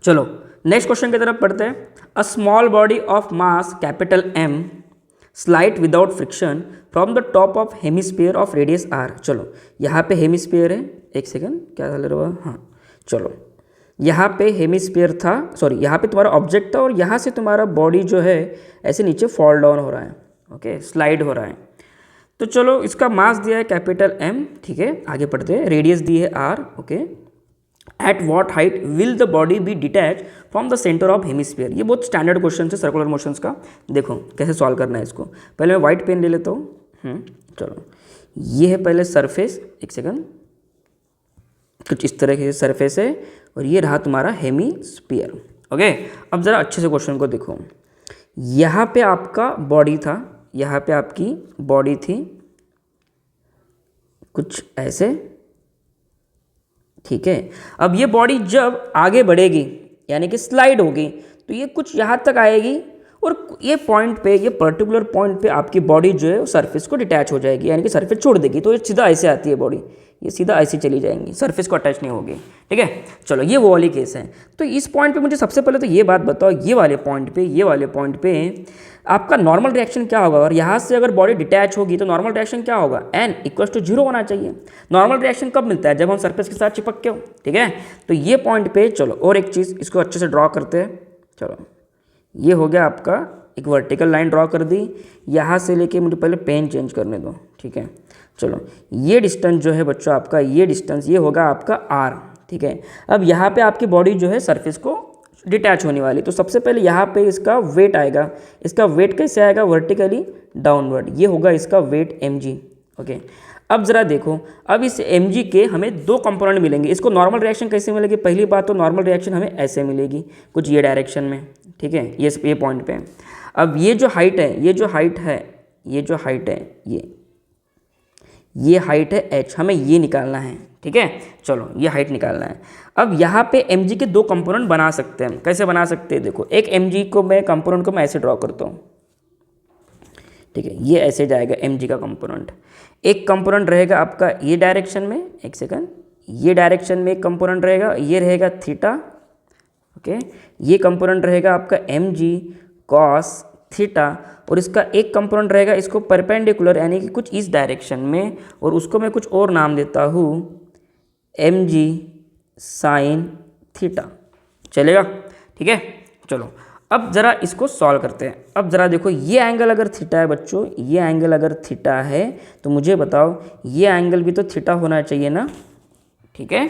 चलो next question की तरफ पढ़ते हैं। A small body of mass capital M slide without friction from the top of hemisphere of radius R. चलो यहाँ पे हेमिस्फीयर है, एक सेकंड क्या चल रहा है, हाँ चलो यहाँ पे हेमिस्फीयर था, सॉरी यहाँ पे तुम्हारा ऑब्जेक्ट था और यहाँ से तुम्हारा बॉडी जो है ऐसे नीचे फॉल डाउन हो रहा है, ओके स्लाइड हो रहा है। तो चलो इसका मास दिया है कैपिटल एम, ठीक है आगे पढ़ते हैं। रेडियस दी है R, okay. At what height will the body be detach from the centre of hemisphere. ये बहुत स्टैंडर्ड क्वेश्चन है सर्कुलर मोशंस का। देखो कैसे सॉल्व करना है इसको। पहले मैं व्हाइट पेन ले लेता हूँ। चलो ये है पहले सरफेस, एक सेकंड, कुछ इस तरह के सरफेस है और ये रहा तुम्हारा हेमिस्फीयर, ओके। अब ज़रा अच्छे से क्वेश्चन को देखो। यहाँ पे आपका बॉडी था, यहाँ पे आपकी बॉडी थी कुछ ऐसे, ठीक है। अब ये बॉडी जब आगे बढ़ेगी यानी कि स्लाइड होगी तो ये कुछ यहाँ तक आएगी और ये पॉइंट पे, ये पर्टिकुलर पॉइंट पे आपकी बॉडी जो है सरफेस को डिटैच हो जाएगी, यानी कि सरफेस छोड़ देगी। तो ये सीधा ऐसे आती है बॉडी, ये सीधा ऐसे चली जाएंगी, सरफेस को अटैच नहीं होगी, ठीक है। चलो ये वो वाली केस है। तो इस पॉइंट पे मुझे सबसे पहले तो ये बात बताओ, ये वाले पॉइंट पे आपका नॉर्मल रिएक्शन क्या होगा। और यहाँ से अगर बॉडी डिटैच होगी तो नॉर्मल रिएक्शन क्या होगा, n = 0 होना चाहिए। नॉर्मल रिएक्शन कब मिलता है, जब हम सरफेस के साथ चिपक के हो, ठीक है। तो ये पॉइंट पे चलो और एक चीज़ इसको अच्छे से ड्रॉ करते हैं। चलो ये हो गया आपका, एक वर्टिकल लाइन ड्रॉ कर दी। यहाँ से लेके मुझे पहले पेन चेंज करने दो, ठीक है। चलो ये डिस्टेंस जो है बच्चों आपका, ये डिस्टेंस ये होगा आपका r, ठीक है। अब यहाँ पे आपकी बॉडी जो है सरफेस को डिटैच होने वाली, तो सबसे पहले यहाँ पे इसका वेट आएगा। इसका वेट कैसे आएगा, वर्टिकली डाउनवर्ड, ये होगा इसका वेट mg, ओके। अब ज़रा देखो, अब इस mg के हमें दो कंपोनेंट मिलेंगे। इसको नॉर्मल रिएक्शन कैसे मिलेगी, पहली बात तो नॉर्मल रिएक्शन हमें ऐसे मिलेगी कुछ ये डायरेक्शन में, ठीक है, ये पॉइंट पे। अब ये जो हाइट है, ये जो हाइट है ये हाइट है h, हमें ये निकालना है, ठीक है। चलो ये हाइट निकालना है। अब यहाँ पे mg के दो कंपोनेंट बना सकते हैं। कैसे बना सकते हैं, देखो एक mg को मैं कंपोनेंट को मैं ऐसे ड्रॉ करता हूँ, ठीक है। ये ऐसे जाएगा mg का कंपोनेंट। एक कंपोनेंट रहेगा आपका ये डायरेक्शन में, एक सेकंड, ये डायरेक्शन में एक कंपोनेंट रहेगा, ये रहेगा थीटा, ओके। ये कंपोनेंट रहेगा आपका mg cos थीटा और इसका एक कंपोनेंट रहेगा इसको परपेंडिकुलर यानी कि कुछ इस डायरेक्शन में, और उसको मैं कुछ और नाम देता हूँ mg sin थीटा, चलेगा, ठीक है। चलो अब ज़रा इसको सॉल्व करते हैं। अब ज़रा देखो, ये एंगल अगर थीटा है बच्चों, ये एंगल अगर थीटा है तो मुझे बताओ ये एंगल भी तो थीटा होना चाहिए ना, ठीक है।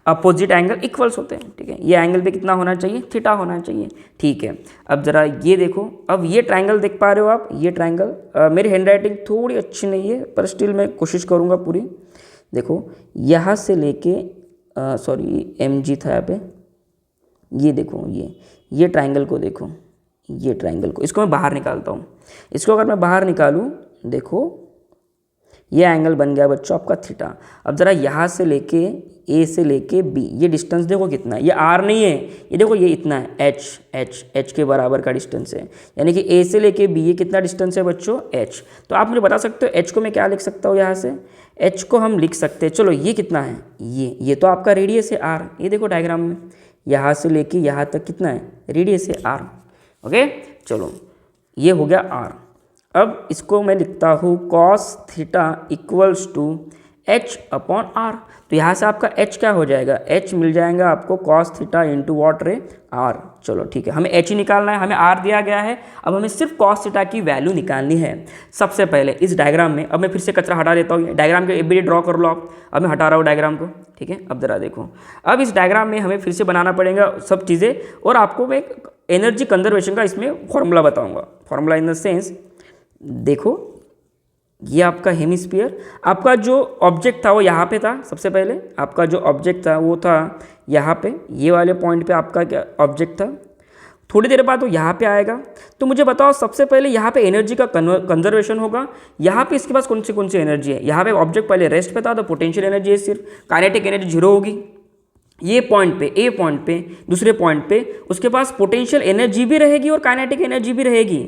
अपोजिट एंगल इक्वल्स होते हैं, ठीक है। ये एंगल भी कितना होना चाहिए, थीटा होना चाहिए, ठीक है। अब ज़रा ये देखो, अब ये ट्रायंगल देख पा रहे हो आप, ये ट्रायंगल, मेरी हैंडराइटिंग थोड़ी अच्छी नहीं है पर स्टिल मैं कोशिश करूँगा पूरी। देखो यहाँ से लेके सॉरी mg था यहाँ पे, ये देखो ये ट्रायंगल को देखो, ये ट्रायंगल को, इसको मैं बाहर निकालता हूँ। इसको अगर मैं बाहर निकालूँ, देखो ये एंगल बन गया बच्चों आपका थीटा। अब ज़रा यहाँ से लेके ए से लेके बी, ये डिस्टेंस देखो कितना है, ये आर नहीं है, ये देखो ये इतना है एच के बराबर का डिस्टेंस है, यानी कि ए से लेके बी ये कितना डिस्टेंस है बच्चों, एच। तो आप मुझे बता सकते हो एच को मैं क्या लिख सकता हूँ, यहाँ से एच को हम लिख सकते हैं, चलो ये कितना है, ये तो आपका रेडियस है आर। ये देखो डायग्राम में यहाँ से लेके यहाँ तक कितना है, रेडियस है आर, ओके। चलो ये हो गया आर। अब इसको मैं लिखता हूँ cos थीटा = h/r। तो यहाँ से आपका h क्या हो जाएगा, h मिल जाएगा आपको cos थीटा × वॉट रे r। चलो ठीक है, हमें h ही निकालना है, हमें r दिया गया है। अब हमें सिर्फ cos थीटा की वैल्यू निकालनी है। सबसे पहले इस डायग्राम में, अब मैं फिर से कचरा हटा देता हूँ, डायग्राम के एबीडी ड्रॉ कर लो आप। अब मैं हटा रहा हूँ डायग्राम को, ठीक है। अब ज़रा देखो, अब इस डायग्राम में हमें फिर से बनाना पड़ेगा सब चीज़ें, और आपको मैं एनर्जी कंजर्वेशन का इसमें फॉर्मूला बताऊँगा। फॉर्मूला इन द सेंस, देखो ये आपका हेमिस्फीयर, आपका जो ऑब्जेक्ट था वो यहाँ पे था। सबसे पहले आपका जो ऑब्जेक्ट था वो था यहाँ पे, ये वाले पॉइंट पे आपका क्या ऑब्जेक्ट था। थोड़ी देर बाद वो यहाँ पे आएगा। तो मुझे बताओ सबसे पहले यहाँ पे एनर्जी का कंजर्वेशन होगा। यहाँ पे इसके पास कौन सी एनर्जी है, यहाँ पे ऑब्जेक्ट पहले रेस्ट पे था तो पोटेंशियल एनर्जी है सिर्फ, काइनेटिक एनर्जी 0 होगी। ये पॉइंट पे, ए पॉइंट पे, दूसरे पॉइंट पे उसके पास पोटेंशियल एनर्जी भी रहेगी और काइनेटिक एनर्जी भी रहेगी,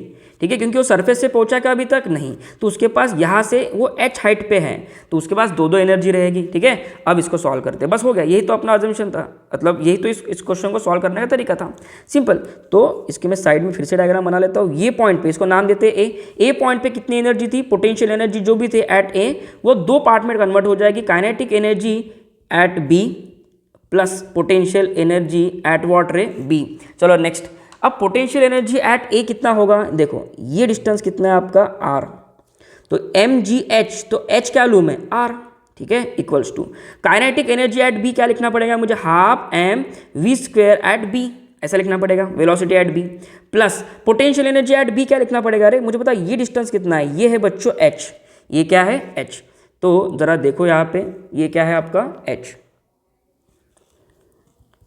ठीक है, क्योंकि वो सरफेस से पहुंचा क्या अभी तक नहीं, तो उसके पास यहाँ से वो h हाइट पे है, तो उसके पास दो एनर्जी रहेगी। ठीक है, अब इसको सॉल्व करते हैं, बस हो गया, यही तो अपना अजम्पशन था, मतलब यही तो इस क्वेश्चन को सॉल्व करने का तरीका था, सिंपल। तो इसके मैं साइड में फिर से डायग्राम बना लेता हूँ। ये पॉइंट पे इसको नाम देते हैं ए पॉइंट पे कितनी एनर्जी थी, पोटेंशियल एनर्जी जो भी थे एट ए, वो दो पार्ट में कन्वर्ट हो जाएगी, kinetic energy at B plus potential energy at whatever B. चलो नेक्स्ट, अब पोटेंशियल एनर्जी एट ए कितना होगा, देखो ये डिस्टेंस कितना है आपका आर, तो एम जी एच, तो एच क्या लूँ मैं आर, ठीक है, equals to kinetic energy at B क्या लिखना पड़ेगा मुझे, half M V square at B, ऐसा लिखना पड़ेगा, velocity at B, plus potential energy at B क्या लिखना पड़ेगा, अरे मुझे पता ये डिस्टेंस कितना है, ये है बच्चों एच, ये क्या है एच, तो जरा देखो यहाँ पे ये क्या है आपका एच,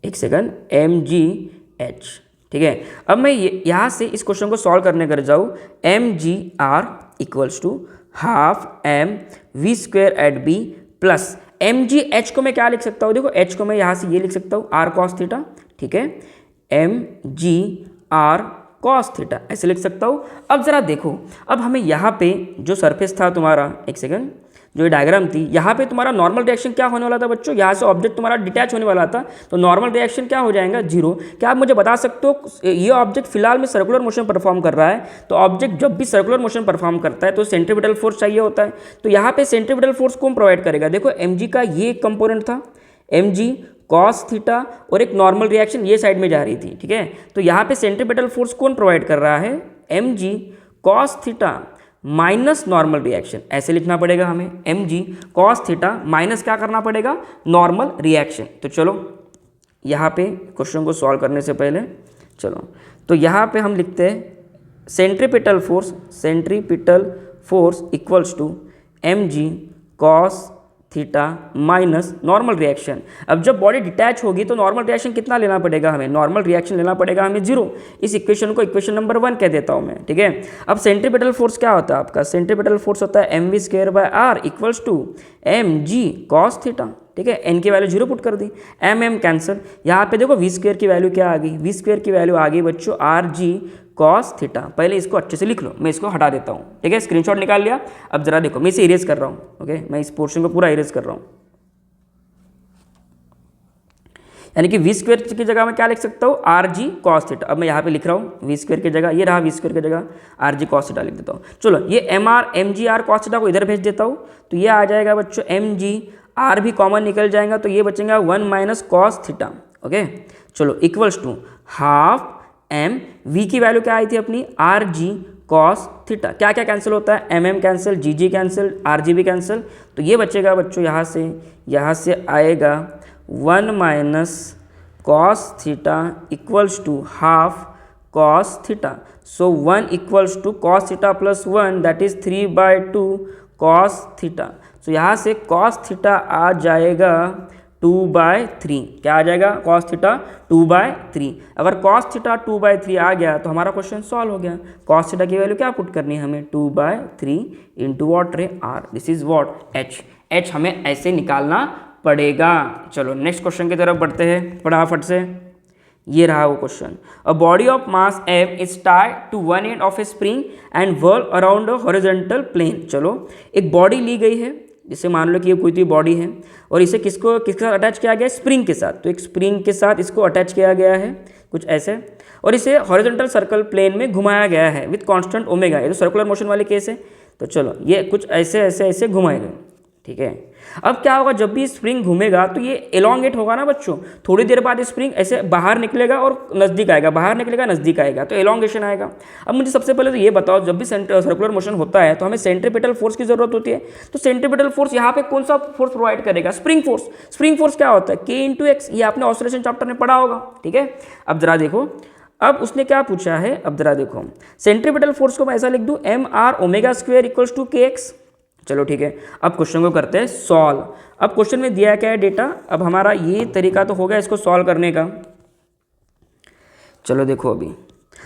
एक सेकंड, एम जी एच, ठीक है। अब मैं यहाँ से इस क्वेश्चन को सॉल्व करने कर जाऊँ, M G R equals to half M V square at B plus M G H को मैं क्या लिख सकता हूँ, देखो एच को मैं यहाँ से ये लिख सकता हूँ आर कॉस थीटा, ठीक है, M G R cos theta ऐसे लिख सकता हूँ। अब ज़रा देखो, अब हमें यहाँ पे जो सरफेस था तुम्हारा, एक सेकंड, जो ये डायग्राम थी, यहाँ पे तुम्हारा नॉर्मल रिएक्शन क्या होने वाला था बच्चों, यहाँ से ऑब्जेक्ट तुम्हारा डिटैच होने वाला था, तो नॉर्मल रिएक्शन क्या हो जाएगा, जीरो। क्या आप मुझे बता सकते हो ये ऑब्जेक्ट फिलहाल में सर्कुलर मोशन परफॉर्म कर रहा है, तो ऑब्जेक्ट जब भी सर्कुलर मोशन परफॉर्म करता है तो सेंट्रीपिटल फोर्स चाहिए होता है, तो यहाँ पे सेंट्रीपिटल फोर्स कौन प्रोवाइड करेगा, देखो एम का ये कंपोनेंट था, एम कॉस थीटा, और एक नॉर्मल रिएक्शन ये साइड में जा रही थी, ठीक है, तो यहाँ पे सेंट्रीपिटल फोर्स कौन प्रोवाइड कर रहा है, M cos theta minus normal reaction, ऐसे लिखना पड़ेगा हमें, एम कॉस थीटा माइनस क्या करना पड़ेगा, नॉर्मल रिएक्शन। तो चलो यहाँ पे क्वेश्चन को सॉल्व करने से पहले चलो, तो यहाँ पे हम लिखते हैं centripetal force equals to M cos theta minus normal reaction. अब जब बॉडी डिटैच होगी तो नॉर्मल रिएक्शन कितना लेना पड़ेगा हमें, नॉर्मल रिएक्शन लेना पड़ेगा हमें जीरो। इस इक्वेशन को इक्वेशन नंबर 1 कह देता हूं मैं, ठीक है। अब सेंट्रीपिटल फोर्स क्या होता है आपका, सेंट्रीपिटल फोर्स होता है M V square by R equals to M G cos theta, ठीक है, एन की वैल्यू जीरो पुट कर दी, एम कैंसिल, यहाँ पे देखो वी स्क्वायर की वैल्यू क्या आ गई, वी स्क्वायर की वैल्यू आ गई बच्चों आर जी कॉस थीटा। पहले इसको अच्छे से लिख लो, मैं इसको हटा देता हूँ, ठीक है, स्क्रीनशॉट निकाल लिया। अब जरा देखो, मैं इसे इरेज कर रहा हूँ, ओके, मैं इस पोर्शन को पूरा इरेज कर रहा हूँ, यानी कि वी स्क्वायर की जगह मैं क्या लिख सकता हूँ, आर जी कॉस थीटा। अब मैं यहाँ पे लिख रहा हूँ वी स्क्वायर की जगह, ये रहा वी स्क्वायर की जगह आर जी कॉस थीटा लिख देता हूँ। चलो ये M G R cos theta को इधर भेज देता हूँ, तो ये आ जाएगा बच्चों एम जी आर भी कॉमन निकल जाएगा, तो ये बचेगा 1 माइनस कॉस थीटा, ओके। चलो equals to half M, V की वैल्यू क्या आई थी अपनी आर जी कॉस थीटा, क्या क्या कैंसिल होता है, एम कैंसिल, जी कैंसिल, आर जी भी कैंसिल, तो ये बचेगा बच्चों यहाँ से आएगा 1 minus cos theta equals to half cos theta. So 1 equals to cos theta plus 1 that is 3/2 cos theta. So यहाँ से कॉस थीटा आ जाएगा 2/3, क्या आ जाएगा कॉस थीटा 2/3। अगर कॉस थीटा 2/3 आ गया तो हमारा क्वेश्चन सॉल्व हो गया। कॉस थीटा की वैल्यू क्या पुट करनी है हमें, 2/3 into whatever R, this is what H हमें ऐसे निकालना पड़ेगा। चलो नेक्स्ट क्वेश्चन की तरफ बढ़ते हैं फटाफट से। ये रहा वो question, a body of mass M is tied to one end of a spring and whirl around a horizontal plane. चलो एक बॉडी ली गई है, जैसे मान लो कि ये कोई तो बॉडी है और इसे किसके साथ अटैच किया गया है, स्प्रिंग के साथ। तो एक स्प्रिंग के साथ इसको अटैच किया गया है कुछ ऐसे, और इसे हॉरिजॉन्टल सर्कल प्लेन में घुमाया गया है विथ कांस्टेंट ओमेगा। ये तो सर्कुलर मोशन वाले केस है, तो चलो ये कुछ ऐसे घुमाएगा, ठीक है। अब क्या होगा, जब भी स्प्रिंग घूमेगा तो ये एलोंगेट होगा ना बच्चों, थोड़ी देर बाद स्प्रिंग ऐसे बाहर निकलेगा और नज़दीक आएगा, बाहर निकलेगा नज़दीक आएगा, तो एलोंगेशन आएगा। अब मुझे सबसे पहले तो ये बताओ, जब भी सर्कुलर मोशन होता है तो हमें सेंट्रीपिटल फोर्स की जरूरत होती है, तो सेंट्रीपिटल फोर्स यहाँ पे कौन सा फोर्स प्रोवाइड करेगा, स्प्रिंग फोर्स। स्प्रिंग फोर्स क्या होता है, K × X, ये आपने ऑसिलेशन चैप्टर में पढ़ा होगा, ठीक है। अब जरा देखो, अब उसने क्या पूछा है, अब जरा देखो, सेंट्रीपिटल फोर्स को मैं ऐसा लिख दूं mR² इक्वल्स टू kx। चलो ठीक है, अब क्वेश्चन को करते हैं सॉल्व। अब क्वेश्चन में दिया क्या है डेटा, अब हमारा ये तरीका तो हो गया इसको सॉल्व करने का। चलो देखो अभी,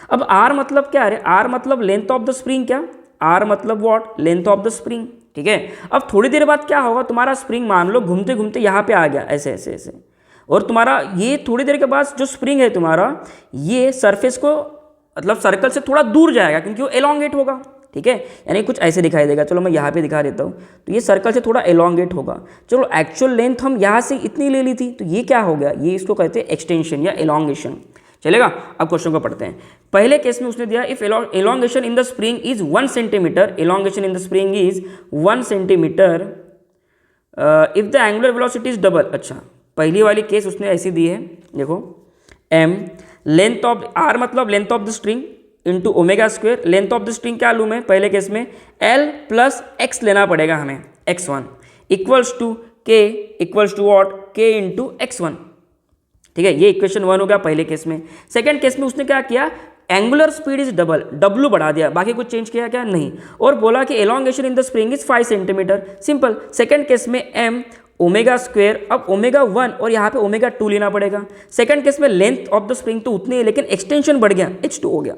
अब R मतलब क्या है, R मतलब लेंथ ऑफ द स्प्रिंग, क्या R मतलब what, length of the spring, ठीक है। अब थोड़ी देर बाद क्या होगा, तुम्हारा स्प्रिंग मान लो घूमते घूमते यहाँ पे आ गया ऐसे, और तुम्हारा ये थोड़ी देर के बाद जो स्प्रिंग है तुम्हारा, ये सरफेस को मतलब सर्कल से थोड़ा दूर जाएगा क्योंकि वो एलोंगेट होगा, ठीक है, यानी कुछ ऐसे दिखाई देगा। चलो मैं यहाँ पे दिखा देता हूँ, तो ये सर्कल से थोड़ा एलोंगेट होगा। चलो एक्चुअल लेंथ हम यहाँ से इतनी ले ली थी, तो ये क्या हो गया, ये इसको कहते हैं एक्सटेंशन या एलोंगेशन। चलेगा, अब क्वेश्चन को पढ़ते हैं। पहले केस में उसने दिया if elongation in the spring is 1 centimetre, elongation in the spring is 1 centimetre if the angular velocity is double. अच्छा, पहली वाली केस उसने ऐसी दी है, देखो m लेंथ ऑफ r मतलब length of the string into omega square. Length of the string क्या लूँ मैं पहले केस में, l प्लस x लेना पड़ेगा हमें, x1 equals to k equals to what, k into x1, ठीक है। ये इक्वेशन 1 हो गया पहले केस में। सेकेंड केस में उसने क्या किया, angular speed is double, W बढ़ा दिया, बाकी कुछ चेंज किया क्या, नहीं, और बोला कि elongation in the spring is 5 centimetre, simple. Second case में m ओमेगा स्क्वेयर, अब ओमेगा 1 और यहाँ पे ओमेगा 2 लेना पड़ेगा। सेकंड केस में लेंथ ऑफ द स्प्रिंग तो उतनी है लेकिन एक्सटेंशन बढ़ गया, h2 हो गया,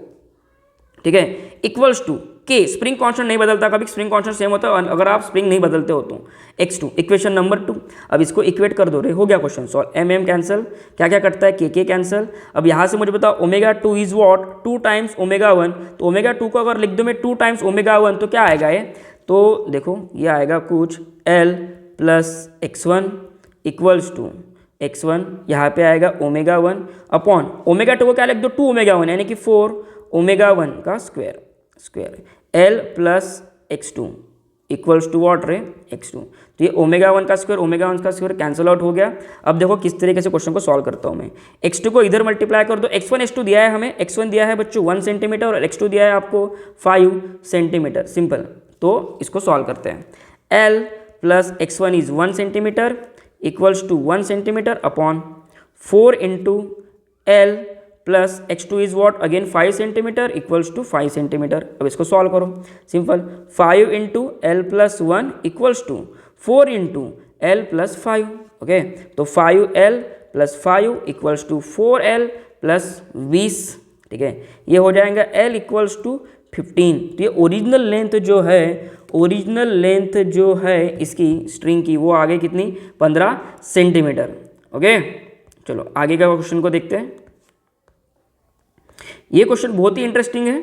ठीक है, equals to k, spring constant नहीं बदलता, कभी स्प्रिंग कांस्टेंट सेम होता है अगर आप स्प्रिंग नहीं बदलते हो तो, x2 इक्वेशन नंबर 2। अब इसको इक्वेट कर दो रे, हो गया क्वेश्चन सॉल्व। m कैंसिल, क्या क्या कटता है, k कैंसिल। अब यहाँ से मुझे बताओ omega 2 is what, 2 times omega 1, तो ओमेगा 2 को अगर लिख दो मैं 2 टाइम्स ओमेगा 1 तो क्या आएगा ये, तो देखो ये आएगा कुछ l plus x1 equals to x1, यहाँ पे आएगा ओमेगा 1 अपॉन ओमेगा 2 को क्या लिख दो, 2 ओमेगा 1 यानी कि 4 ओमेगा 1 का square l plus x2 equals to whatever, x2। तो ये ओमेगा 1 का स्क्वायर ओमेगा 1 का स्क्वायर कैंसिल आउट हो गया। अब देखो किस तरीके से क्वेश्चन को सॉल्व करता हूँ मैं। x2 को इधर मल्टीप्लाई कर दो, x1 x2 दिया है हमें, x1 दिया है बच्चों 1 सेंटीमीटर और x2 दिया है आपको 5 सेंटीमीटर, सिंपल। तो इसको सॉल्व करते हैं, l plus x1 is 1 centimetre equals to 1 centimetre upon 4 into l plus x2 is what again 5 centimetre equals to 5 centimetre. अब इसको सॉल्व करो, simple, 5 into L plus 1 equals to 4 into L plus 5, okay, तो 5l plus 5 equals to 4l plus 20, ठीक है, ये हो जाएगा l equals to 15। तो ये ओरिजिनल लेंथ जो है इसकी स्ट्रिंग की वो आगे कितनी, 15 सेंटीमीटर, ओके। चलो आगे का क्वेश्चन को देखते हैं। ये क्वेश्चन बहुत ही इंटरेस्टिंग है।